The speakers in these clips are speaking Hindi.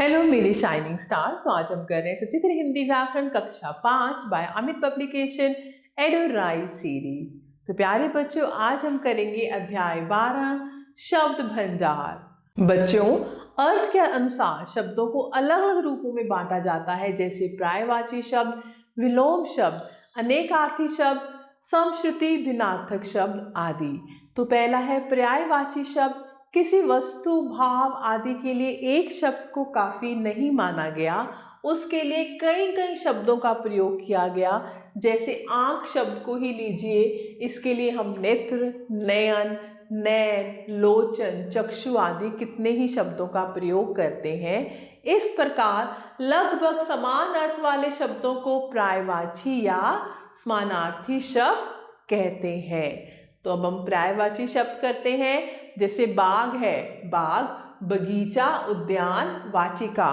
हेलो मेरे शाइनिंग स्टार्स। तो आज हम कर रहे हैं सचित्र हिंदी व्याकरण कक्षा 5 बाय अमित पब्लिकेशन एडोराइज सीरीज। तो प्यारे बच्चों, आज हम करेंगे अध्याय 12 शब्द भंडार। बच्चों, अर्थ के अनुसार शब्दों को अलग अलग रूपों में बांटा जाता है, जैसे पर्यायवाची शब्द, विलोम शब्द, अनेकार्थी शब्द, समश्रुति भिन्नार्थक शब्द आदि। तो पहला है पर्यायवाची शब्द। किसी वस्तु, भाव आदि के लिए एक शब्द को काफी नहीं माना गया, उसके लिए कई कई शब्दों का प्रयोग किया गया। जैसे आंख शब्द को ही लीजिए, इसके लिए हम नेत्र, नयन, नैन, लोचन, चक्षु आदि कितने ही शब्दों का प्रयोग करते हैं। इस प्रकार लगभग समान अर्थ वाले शब्दों को पर्यायवाची या समानार्थी शब्द कहते हैं। तो अब हम पर्यायवाची शब्द करते हैं। जैसे बाग है, बाग, बगीचा, उद्यान, वाचिका,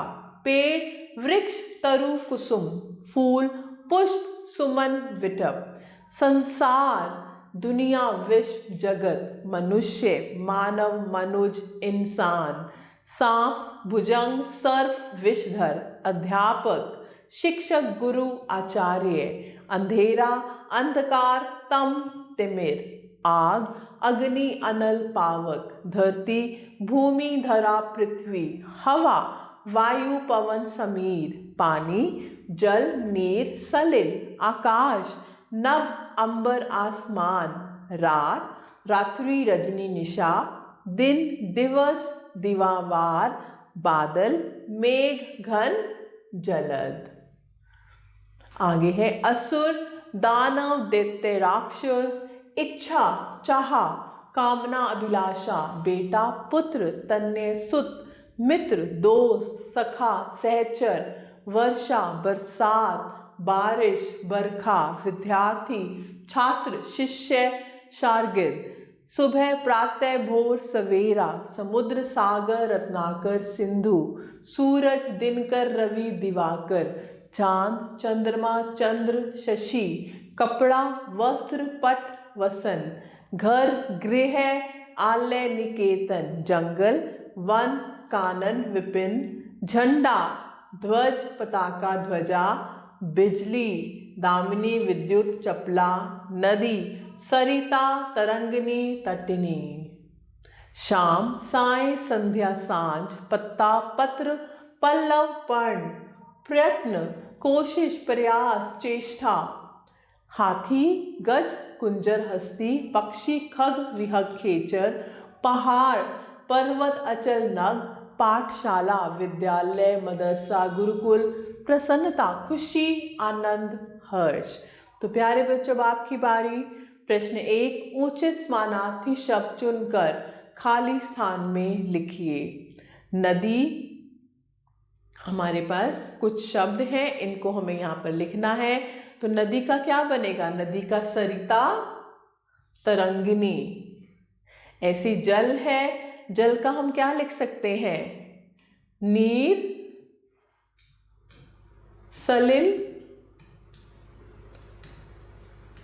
पेड़, वृक्ष, तरु, कुसुम, फूल, पुष्प, सुमन, विटप। संसार, दुनिया, विश्व, जगत, मनुष्य, मानव, मनुज, इंसान। सांप, भुजंग, सर्प, विषधर। अध्यापक, शिक्षक, गुरु, आचार्य। अंधेरा, अंधकार, तम, तिमिर। आग, अग्नि, अनल, पावक। धरती, भूमि, धरा, पृथ्वी। हवा, वायु, पवन, समीर। पानी, जल, नीर, सलिल। आकाश, नभ, अंबर, आसमान। रात, रात्रि, रजनी, निशा। दिन, दिवस, दिवावार। बादल, मेघ, घन, जलद। आगे है असुर, दानव, दैत्य, राक्षस। इच्छा, चाह, कामना, अभिलाषा। बेटा, पुत्र, तन्य, सुत। मित्र, दोस्त, सखा, सहचर। वर्षा, बरसात, बारिश, बरखा। विद्यार्थी, छात्र, शिष्य, शार्गिद। सुबह, प्रातः, भोर, सवेरा। समुद्र, सागर, रत्नाकर, सिंधु। सूरज, दिनकर, रवि, दिवाकर। चांद, चंद्रमा, चंद्र, शशि। कपड़ा, वस्त्र, पट, वसन। घर, गृह, आलय, निकेतन। जंगल, वन, कानन, विपिन। झंडा, ध्वज, पताका, ध्वजा। बिजली, दामिनी, विद्युत, चपला। नदी, सरिता, तरंगिनी, तटिनी। शाम, साय, संध्या, सांझ। पत्ता, पत्र, पल्लव, पर्ण। प्रयत्न, कोशिश, प्रयास, चेष्टा। हाथी, गज, कुंजर, हस्ती। पक्षी, खग, विहग, खेचर। पहाड़, पर्वत, अचल, नग। पाठशाला, विद्यालय, मदरसा, गुरुकुल। प्रसन्नता, खुशी, आनंद, हर्ष। तो प्यारे बच्चों, अब आपकी बारी। प्रश्न 1, उचित समानार्थी शब्द चुनकर खाली स्थान में लिखिए। नदी, हमारे पास कुछ शब्द हैं, इनको हमें यहाँ पर लिखना है। तो नदी का क्या बनेगा? नदी का सरिता, तरंगिनी। ऐसी जल है, जल का हम क्या लिख सकते हैं? नीर, सलिल।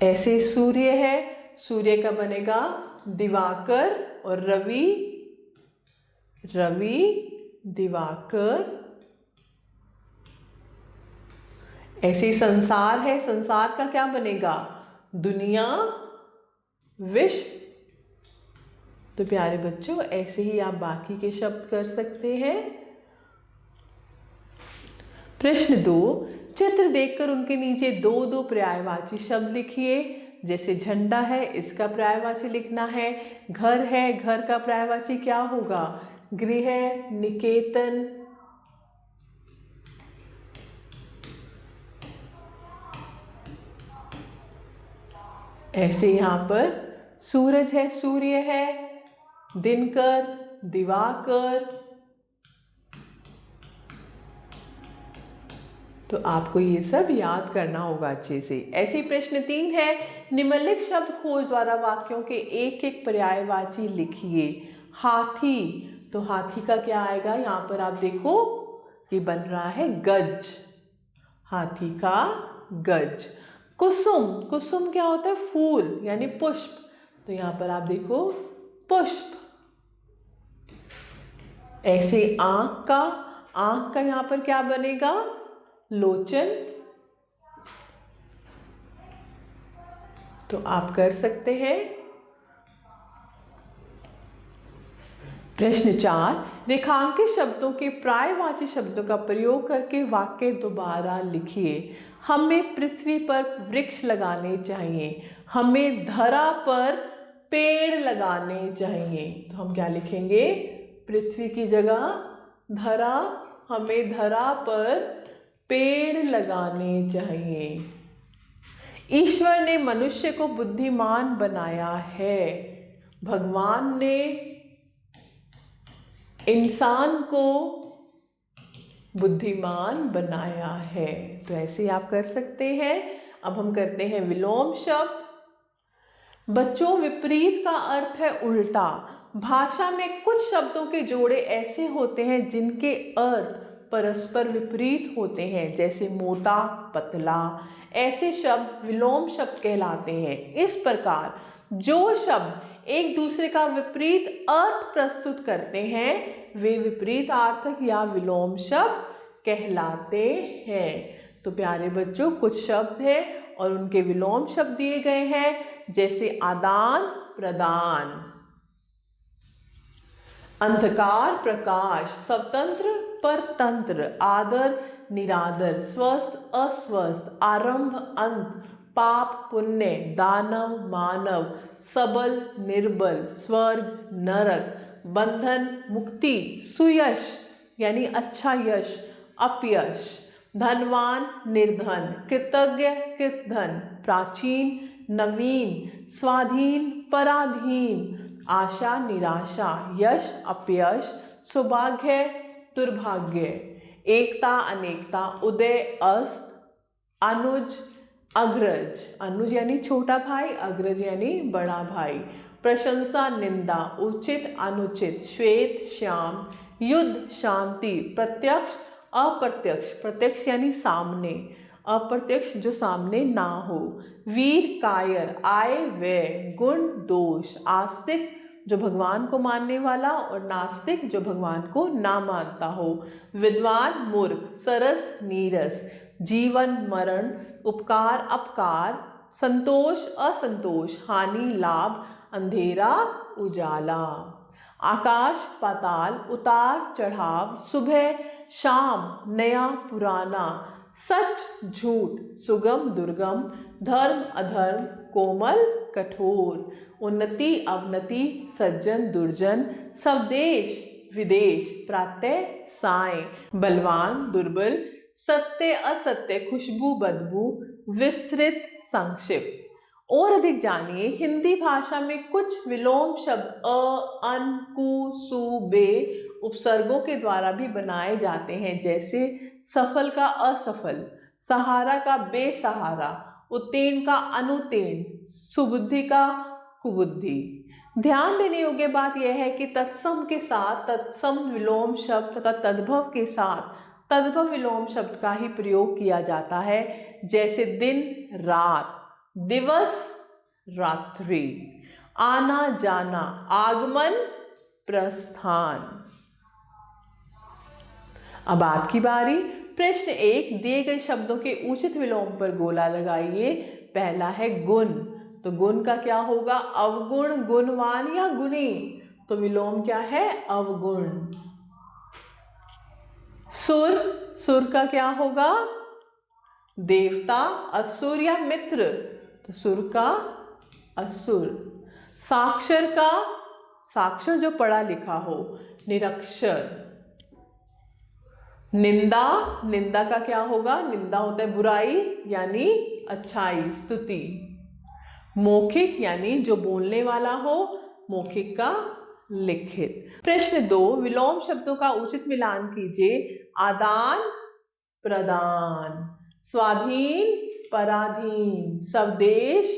ऐसे सूर्य है, सूर्य का बनेगा दिवाकर और रवि, रवि, दिवाकर। ऐसे संसार है, संसार का क्या बनेगा? दुनिया, विश्व। तो प्यारे बच्चों, ऐसे ही आप बाकी के शब्द कर सकते हैं। प्रश्न 2, चित्र देखकर उनके नीचे दो दो पर्यायवाची शब्द लिखिए। जैसे झंडा है, इसका पर्यायवाची लिखना है। घर है, घर का पर्यायवाची क्या होगा? गृह, निकेतन। ऐसे यहाँ पर सूरज है, सूर्य है। दिनकर, दिवाकर। तो आपको ये सब याद करना होगा अच्छे से। ऐसे प्रश्न 3 है, निम्नलिखित शब्द खोज द्वारा वाक्यों के एक एक पर्यायवाची लिखिए। हाथी, तो हाथी का क्या आएगा? यहाँ पर आप देखो, ये बन रहा है गज। हाथी का गज। कुसुम, कुसुम क्या होता है? फूल यानी पुष्प। तो यहाँ पर आप देखो, पुष्प। ऐसे आंख का, आंख का यहाँ पर क्या बनेगा? लोचन। तो आप कर सकते हैं। प्रश्न 4, रेखांकित शब्दों के प्रायवाची शब्दों का प्रयोग करके वाक्य दोबारा लिखिए। हमें पृथ्वी पर वृक्ष लगाने चाहिए, हमें धरा पर पेड़ लगाने चाहिए। तो हम क्या लिखेंगे? पृथ्वी की जगह धरा, हमें धरा पर पेड़ लगाने चाहिए। ईश्वर ने मनुष्य को बुद्धिमान बनाया है, भगवान ने इंसान को बुद्धिमान बनाया है। तो ऐसे आप कर सकते हैं। अब हम करते हैं विलोम शब्द। बच्चों, विपरीत का अर्थ है उल्टा। भाषा में कुछ शब्दों के जोड़े ऐसे होते हैं जिनके अर्थ परस्पर विपरीत होते हैं, जैसे मोटा, पतला। ऐसे शब्द विलोम शब्द कहलाते हैं। इस प्रकार जो शब्द एक दूसरे का विपरीत अर्थ प्रस्तुत करते हैं वे विपरीतार्थक या विलोम शब्द कहलाते हैं। तो प्यारे बच्चों, कुछ शब्द हैं और उनके विलोम शब्द दिए गए हैं, जैसे आदान प्रदान, अंधकार प्रकाश, स्वतंत्र परतंत्र, आदर निरादर, स्वस्थ अस्वस्थ, आरंभ अंत, पाप पुण्य, दानव मानव, सबल निर्बल, स्वर्ग नरक, बंधन मुक्ति, सुयश यानी अच्छा यश, अपयश, धनवान निर्धन, कृतज्ञ कृतधन, प्राचीन नवीन, स्वाधीन पराधीन, आशा निराशा, यश अपयश, सौभाग्य दुर्भाग्य, एकता अनेकता, उदय अस्त, अनुज अग्रज, अनुज यानी छोटा भाई, अग्रज यानी बड़ा भाई, प्रशंसा निंदा, उचित अनुचित, श्वेत श्याम, युद्ध शांति, प्रत्यक्ष अप्रत्यक्ष, प्रत्यक्ष यानी सामने, अप्रत्यक्ष जो सामने ना हो, वीर कायर, आय व्यय, गुण दोष, आस्तिक जो भगवान को मानने वाला और नास्तिक जो भगवान को ना मानता हो, विद्वान मूर्ख, सरस नीरस, जीवन मरण, उपकार अपकार, संतोष असंतोष, हानि लाभ, अंधेरा उजाला, आकाश पाताल, उतार चढ़ाव, सुबह शाम, नया पुराना, सच झूठ, सुगम दुर्गम, धर्म अधर्म, कोमल कठोर, उन्नति अवनति, सज्जन दुर्जन, स्वदेश विदेश, प्रातः साय, बलवान दुर्बल, सत्य असत्य, खुशबू बदबू, विस्तृत संक्षिप्त। और अधिक जानिए, हिंदी भाषा में कुछ विलोम शब्द अ, अन, कु, सु, बे उपसर्गों के द्वारा भी बनाए जाते हैं, जैसे सफल का असफल, सहारा का बेसहारा, उत्तीर्ण का अनुत्तीर्ण, सुबुद्धि का कुबुद्धि। ध्यान देने योग्य बात यह है कि तत्सम के साथ तत्सम विलोम शब्द तथा तद्भव के साथ तद्भव विलोम शब्द का ही प्रयोग किया जाता है, जैसे दिन रात, दिवस रात्रि, आना जाना, आगमन प्रस्थान। अब आपकी बारी। प्रश्न 1, दिए गए शब्दों के उचित विलोम पर गोला लगाइए। पहला है गुण, तो गुण का क्या होगा? अवगुण, गुणवान या गुणी। तो विलोम क्या है? अवगुण। सुर, सुर का क्या होगा? देवता, असुर या मित्र, तो सुर का असुर। साक्षर का, साक्षर जो पढ़ा लिखा हो, निरक्षर। निंदा, निंदा का क्या होगा? निंदा होता है बुराई यानी अच्छाई, स्तुति। मौखिक यानी जो बोलने वाला हो, मौखिक का लिखित। प्रश्न 2, विलोम शब्दों का उचित मिलान कीजिए। आदान प्रदान, स्वाधीन पराधीन, स्वदेश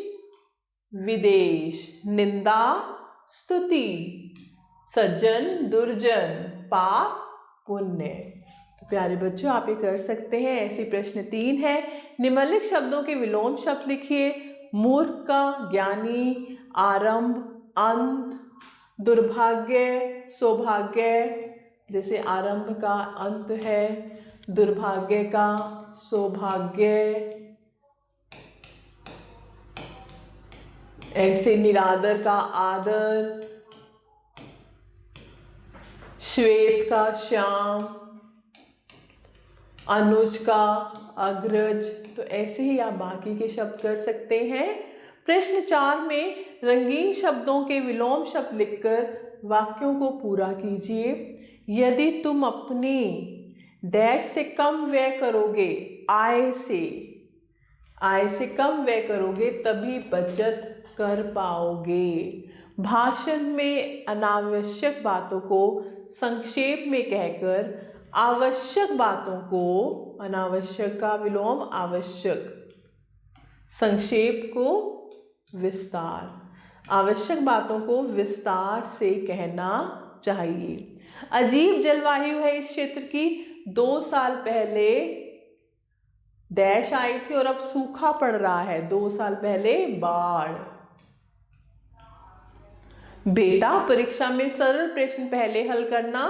विदेश, निंदा स्तुति, सज्जन दुर्जन, पाप पुण्य। तो प्यारे बच्चों, आप ये कर सकते हैं। ऐसी प्रश्न 3 है। निम्नलिखित शब्दों के विलोम शब्द लिखिए। मूर्ख का ज्ञानी, आरंभ अंत, दुर्भाग्य सौभाग्य, जैसे आरंभ का अंत है, दुर्भाग्य का सौभाग्य, ऐसे निरादर का आदर, श्वेत का श्याम, अनुज का अग्रज। तो ऐसे ही आप बाकी के शब्द कर सकते हैं। प्रश्न 4 में रंगीन शब्दों के विलोम शब्द लिखकर वाक्यों को पूरा कीजिए। यदि तुम अपनी डैश से कम व्यय करोगे, आय से कम व्यय करोगे तभी बचत कर पाओगे। भाषण में अनावश्यक बातों को संक्षेप में कहकर आवश्यक बातों को, अनावश्यक का विलोम आवश्यक, संक्षेप को विस्तार, आवश्यक बातों को विस्तार से कहना चाहिए। अजीब जलवायु है इस क्षेत्र की। 2 साल पहले डैश आई थी और अब सूखा पड़ रहा है। 2 साल पहले बाढ़। बेटा, परीक्षा में सरल प्रश्न पहले हल करना,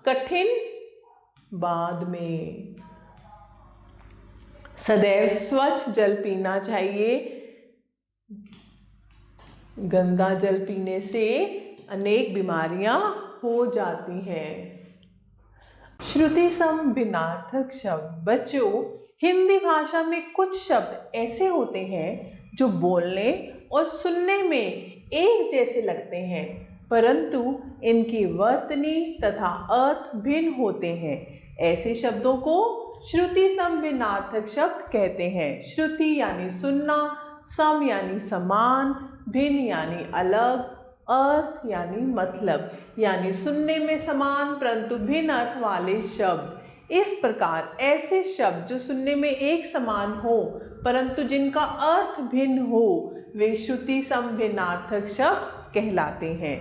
कठिन बाद में। सदैव स्वच्छ जल पीना चाहिए। गंदा जल पीने से अनेक बीमारियां हो जाती हैं। श्रुति सम भिन्नार्थक शब्द। बच्चों, हिंदी भाषा में कुछ शब्द ऐसे होते हैं जो बोलने और सुनने में एक जैसे लगते हैं, परंतु इनकी वर्तनी तथा अर्थ भिन्न होते हैं। ऐसे शब्दों को श्रुति सम भिन्नार्थक शब्द कहते हैं। श्रुति यानी सुनना, सम यानी समान, भिन्न यानी अलग, अर्थ यानी मतलब, यानी सुनने में समान परंतु भिन्न अर्थ वाले शब्द। इस प्रकार ऐसे शब्द जो सुनने में एक समान हो परंतु जिनका अर्थ भिन्न हो, वे श्रुति सम भिन्नार्थक शब्द कहलाते हैं।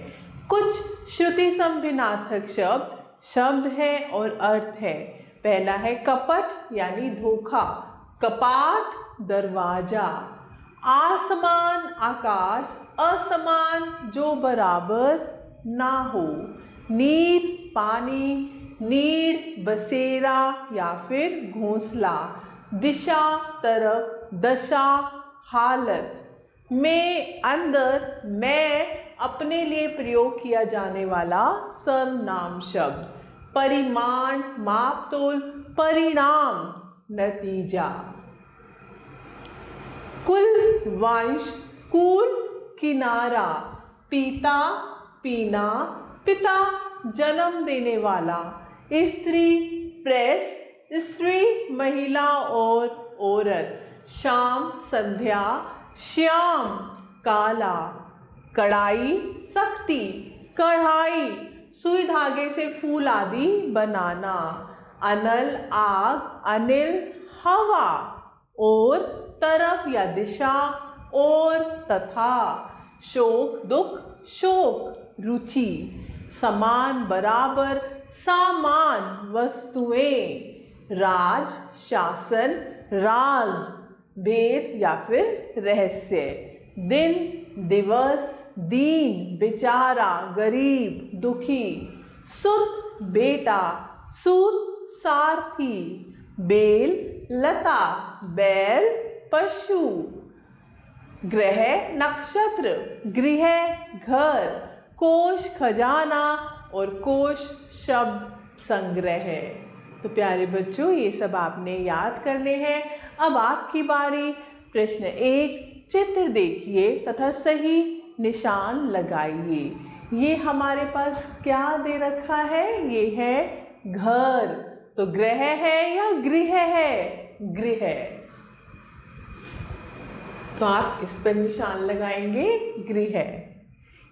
कुछ श्रुति सम भिन्नार्थक शब्द है और अर्थ है। पहला है कपट यानी धोखा, कपाट दरवाजा, आसमान आकाश, असमान जो बराबर ना हो, नीर पानी, नीर बसेरा या फिर घोंसला, दिशा तरफ, दशा हालत, में अंदर, मैं अपने लिए प्रयोग किया जाने वाला सर्वनाम शब्द, परिमाण मापतोल, परिणाम नतीजा, कुल वंश, कुल किनारा, पिता पीना, पिता जन्म देने वाला, स्त्री प्रेस, स्त्री महिला और औरत, शाम संध्या, श्याम काला, कढ़ाई सख्ती, कढ़ाई सुई धागे से फूल आदि बनाना, अनल आग, अनिल हवा, और तरफ या दिशा, और तथा, शोक दुख, शोक रुचि, समान बराबर, सामान वस्तुएं, राज शासन, राज भेद या फिर रहस्य, दिन दिवस, दीन बेचारा गरीब दुखी, सुत बेटा, सूत सारथी, बेल लता, बैल पशु, ग्रह नक्षत्र, गृह घर, कोश खजाना और कोश शब्द संग्रह। तो प्यारे बच्चों, ये सब आपने याद करने हैं। अब आपकी बारी। प्रश्न 1, चित्र देखिए तथा सही निशान लगाइए। ये हमारे पास क्या दे रखा है? ये है घर। तो ग्रह है या गृह है? गृह। तो आप इस पर निशान लगाएंगे, गृह।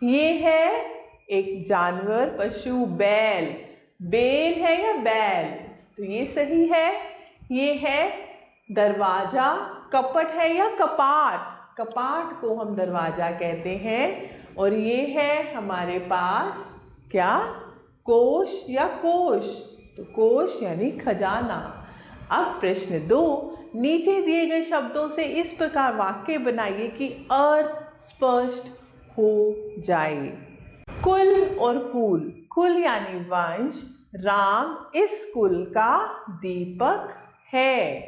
ये है एक जानवर पशु, बैल। बेल है या बैल? तो ये सही है। ये है दरवाजा। कपट है या कपाट? कपाट को हम दरवाजा कहते हैं। और ये है हमारे पास क्या? कोश या कोश? तो कोश यानी खजाना। अब प्रश्न 2, नीचे दिए गए शब्दों से इस प्रकार वाक्य बनाइए कि अर्थ स्पष्ट हो जाए। कुल और कुल। कुल यानी वंश, राम इस कुल का दीपक है।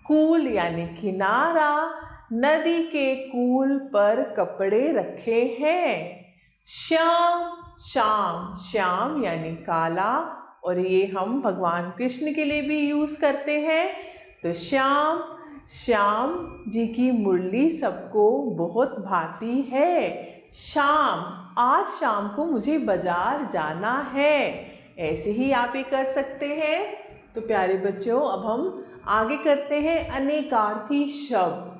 कूल यानी किनारा, नदी के कूल पर कपड़े रखे हैं। श्याम, श्याम, श्याम यानी काला, और ये हम भगवान कृष्ण के लिए भी यूज करते हैं। तो श्याम, श्याम जी की मुरली सबको बहुत भाती है। शाम, आज शाम को मुझे बाजार जाना है। ऐसे ही आप ये कर सकते हैं। तो प्यारे बच्चों, अब हम आगे करते हैं अनेकार्थी शब्द।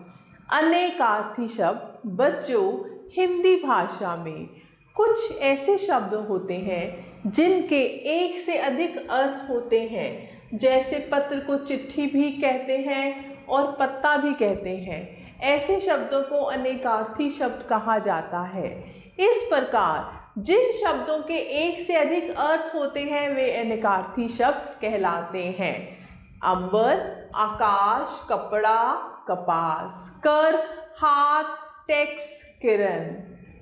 अनेकार्थी शब्द बच्चों, हिंदी भाषा में कुछ ऐसे शब्द होते हैं जिनके एक से अधिक अर्थ होते हैं। जैसे पत्र को चिट्ठी भी कहते हैं और पत्ता भी कहते हैं। ऐसे शब्दों को अनेकार्थी शब्द कहा जाता है। इस प्रकार जिन शब्दों के एक से अधिक अर्थ होते हैं वे अनेकार्थी शब्द कहलाते हैं। अंबर, आकाश, कपड़ा, कपास। कर, हाथ, टैक्स, किरण।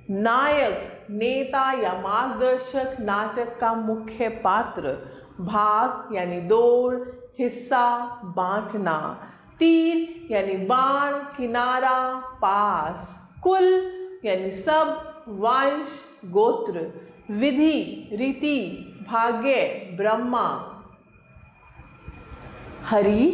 नायक, नेता या मार्गदर्शक, नाटक का मुख्य पात्र। भाग यानी दौड़, हिस्सा, बांटना। तीर यानी बाण, किनारा, पास। कुल यानी सब, वंश, गोत्र। विधि, रीति, भाग्य, ब्रह्मा। हरि,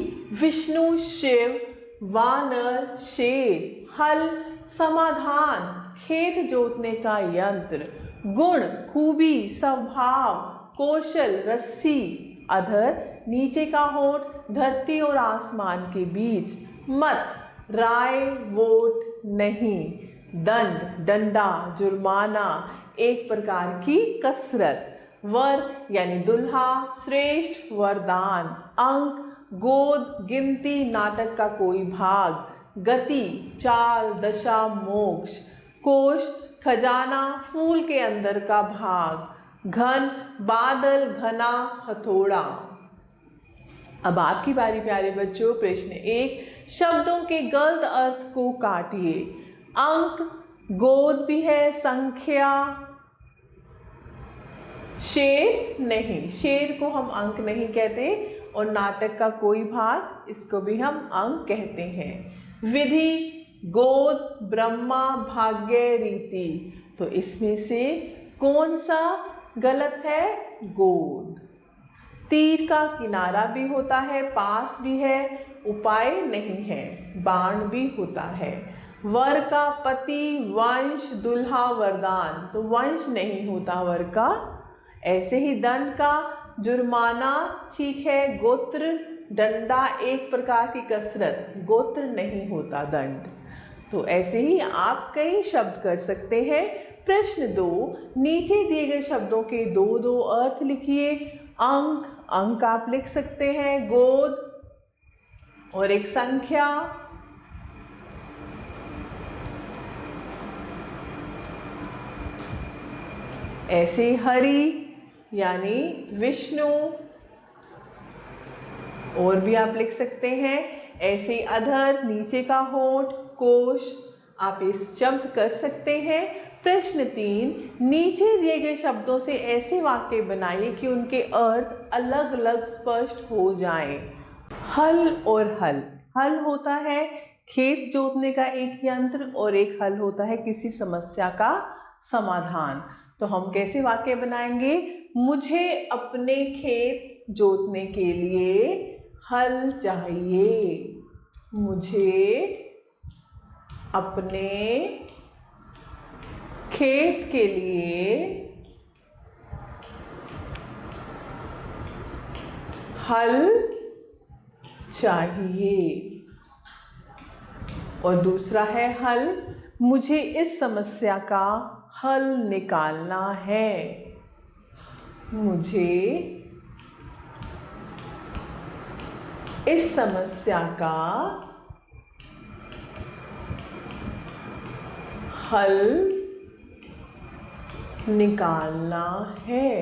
विष्णु, शिव, वानर, शेर। हल, समाधान, खेत जोतने का यंत्र। गुण, खूबी, स्वभाव, कौशल, रस्सी। अधर, नीचे का होंठ, धरती और आसमान के बीच। मत, राय, वोट, नहीं। दंड, डंडा, जुर्माना, एक प्रकार की कसरत। वर यानी दुल्हा, श्रेष्ठ, वरदान। अंक, गोद, गिनती, नाटक का कोई भाग। गति, चाल, दशा, मोक्ष। कोश, खजाना, फूल के अंदर का भाग। घन, बादल, घना, हथौड़ा। अब आपकी बारी प्यारे बच्चों। प्रश्न 1, शब्दों के गलत अर्थ को काटिए। अंक, गोद भी है, संख्या। शेर नहीं, शेर को हम अंक नहीं कहते। और नाटक का कोई भाग, इसको भी हम अंक कहते हैं। विधि, गोद, ब्रह्मा, भाग्य, रीति। तो इसमें से कौन सा गलत है? गोद। तीर का किनारा भी होता है, पास भी है, उपाय नहीं है। बाण भी होता है। वर का पति, वंश, दुल्हा, वरदान। तो वंश नहीं होता वर का। ऐसे ही दंड का जुर्माना, ठीक है। गोत्र, डंडा, एक प्रकार की कसरत। गोत्र नहीं होता दंड। तो ऐसे ही आप कई शब्द कर सकते हैं। प्रश्न 2, नीचे दिए गए शब्दों के दो अर्थ लिखिए। अंक, अंक आप लिख सकते हैं। गोद और एक संख्या। ऐसे हरि यानी विष्णु, और भी आप लिख सकते हैं। ऐसे अधर, नीचे का होंठ, कोश, आप इस शब्द कर सकते हैं। प्रश्न 3, नीचे दिए गए शब्दों से ऐसे वाक्य बनाइए कि उनके अर्थ अलग अलग स्पष्ट हो जाएं। हल और हल। हल होता है खेत जोतने का एक यंत्र, और एक हल होता है किसी समस्या का समाधान। तो हम कैसे वाक्य बनाएंगे? मुझे अपने खेत जोतने के लिए हल चाहिए। मुझे अपने खेत के लिए हल चाहिए। और दूसरा है हल, मुझे इस समस्या का हल निकालना है। मुझे इस समस्या का हल निकालना है।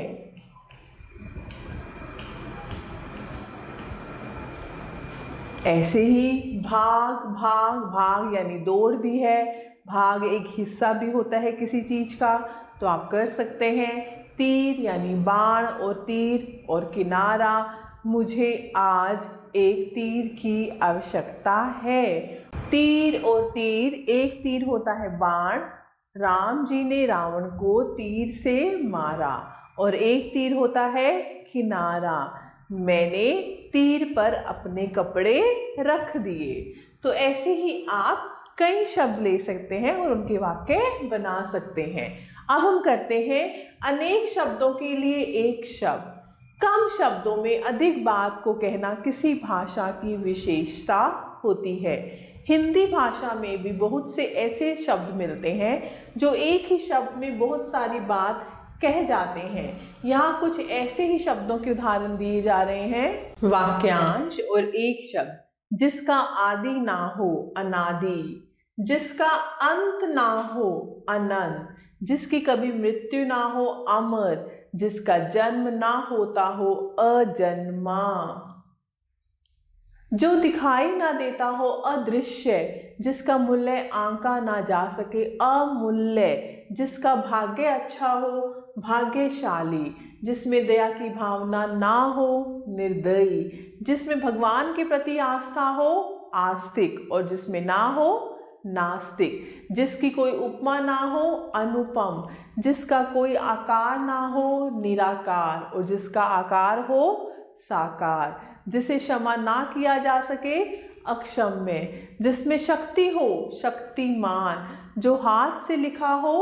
ऐसे ही भाग, भाग, भाग यानी दौड़ भी है। भाग एक हिस्सा भी होता है किसी चीज का, तो आप कर सकते हैं। तीर यानी बाण और तीर और किनारा, मुझे आज एक तीर की आवश्यकता है। तीर और तीर, एक तीर होता है बाण, राम जी ने रावण को तीर से मारा, और एक तीर होता है किनारा, मैंने तीर पर अपने कपड़े रख दिए। तो ऐसे ही आप कई शब्द ले सकते हैं और उनके वाक्य बना सकते हैं। अब हम करते हैं अनेक शब्दों के लिए एक शब्द। कम शब्दों में अधिक बात को कहना किसी भाषा की विशेषता होती है। हिंदी भाषा में भी बहुत से ऐसे शब्द मिलते हैं जो एक ही शब्द में बहुत सारी बात कह जाते हैं। यहाँ कुछ ऐसे ही शब्दों के उदाहरण दिए जा रहे हैं। वाक्यांश और एक शब्द, जिसका आदि ना हो अनादि, जिसका अंत ना हो अनंत, जिसकी कभी मृत्यु ना हो अमर, जिसका जन्म ना होता हो अजन्मा, जो दिखाई ना देता हो अदृश्य, जिसका मूल्य आंका ना जा सके अमूल्य, जिसका भाग्य अच्छा हो भाग्यशाली, जिसमें दया की भावना ना हो निर्दयी, जिसमें भगवान के प्रति आस्था हो आस्तिक, और जिसमें ना हो नास्तिक, जिसकी कोई उपमा ना हो अनुपम, जिसका कोई आकार ना हो निराकार, और जिसका आकार हो साकार, जिसे क्षमा ना किया जा सके अक्षम्य, जिसमें शक्ति हो शक्तिमान, जो हाथ से लिखा हो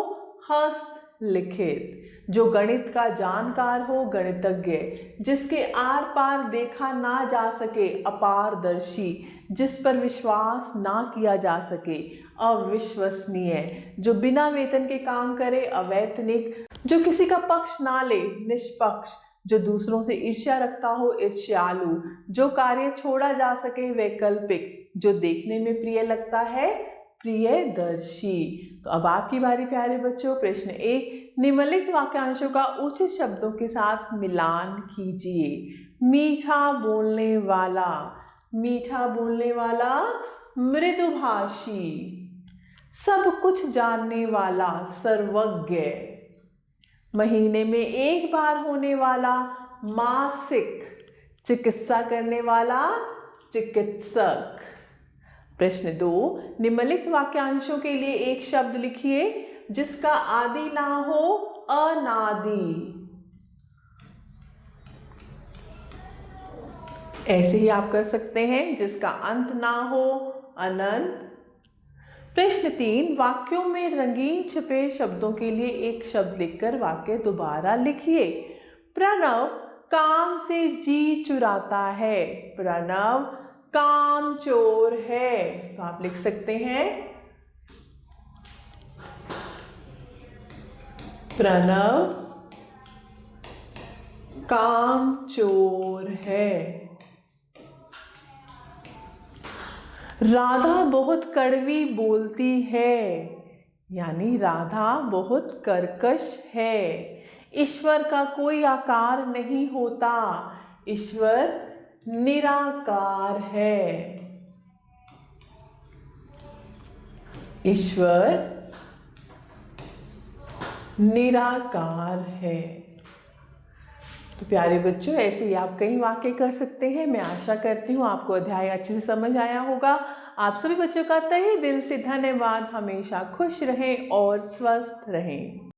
हस्त लिखित, जो गणित का जानकार हो गणितज्ञ, जिसके आर पार देखा ना जा सके अपारदर्शी, जिस पर विश्वास ना किया जा सके अविश्वसनीय, जो बिना वेतन के काम करे अवैतनिक, जो किसी का पक्ष ना ले निष्पक्ष, जो दूसरों से ईर्ष्या रखता हो ईर्ष्यालु, जो कार्य छोड़ा जा सके वैकल्पिक, जो देखने में प्रिय लगता है प्रियदर्शी। तो अब आपकी बारी प्यारे बच्चों। प्रश्न 1, निम्नलिखित वाक्यांशों का उचित शब्दों के साथ मिलान कीजिए। मीठा बोलने वाला, मीठा बोलने वाला, मृदुभाषी, सब कुछ जानने वाला सर्वज्ञ, महीने में एक बार होने वाला मासिक, चिकित्सा करने वाला चिकित्सक। प्रश्न 2, निम्नलिखित वाक्यांशों के लिए एक शब्द लिखिए जिसका आदि ना हो अनादि। ऐसे ही आप कर सकते हैं, जिसका अंत ना हो अनंत। प्रश्न 3, वाक्यों में रंगीन छिपे शब्दों के लिए एक शब्द लिखकर वाक्य दोबारा लिखिए। प्रणव काम से जी चुराता है, प्रणव काम चोर है। तो आप लिख सकते हैं, प्रणव काम चोर है। राधा बहुत कड़वी बोलती है, यानी राधा बहुत कर्कश है। ईश्वर का कोई आकार नहीं होता, ईश्वर निराकार है। ईश्वर निराकार है। तो प्यारे बच्चों, ऐसे ही आप कई वाक्य कर सकते हैं। मैं आशा करती हूँ आपको अध्याय अच्छे से समझ आया होगा। आप सभी बच्चों का तहे दिल से धन्यवाद। हमेशा खुश रहें और स्वस्थ रहें।